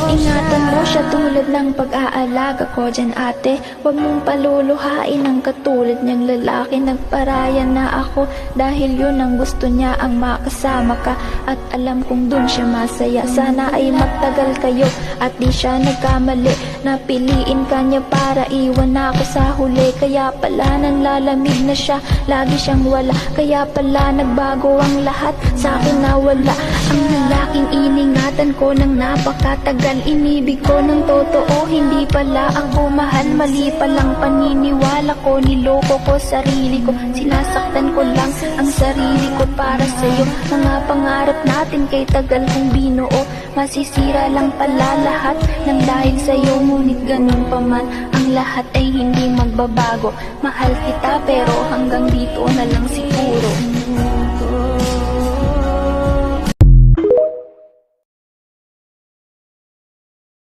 Ingatan mo siya tulad ng pag-aalaga ko dyan ate. Huwag mong paluluhain ang katulad niyang lalaki. Nagparaya na ako dahil yun ang gusto niya, ang makasama ka. At alam kong dun siya masaya. Sana ay magtagal kayo at di siya nagkamali. Napiliin ka niya para iwan ako sa huli. Kaya pala nanlalamig na siya, lagi siyang wala. Kaya pala nagbago ang lahat, sa akin nawala. Ang lalaking iningatan ko ng napakatagal. Inibig ko ng totoo, hindi pala ako mahal. Mali palang paniniwala ko, niloko ko sarili ko. Sinasaktan ko lang ang sarili ko para sa'yo. Mga pangarap natin kay tagal kong binuo, masisira lang pala lahat ng dahil sa'yo. Ngunit ganun pa man, ang lahat ay hindi magbabago. Mahal kita pero hanggang dito na lang siguro.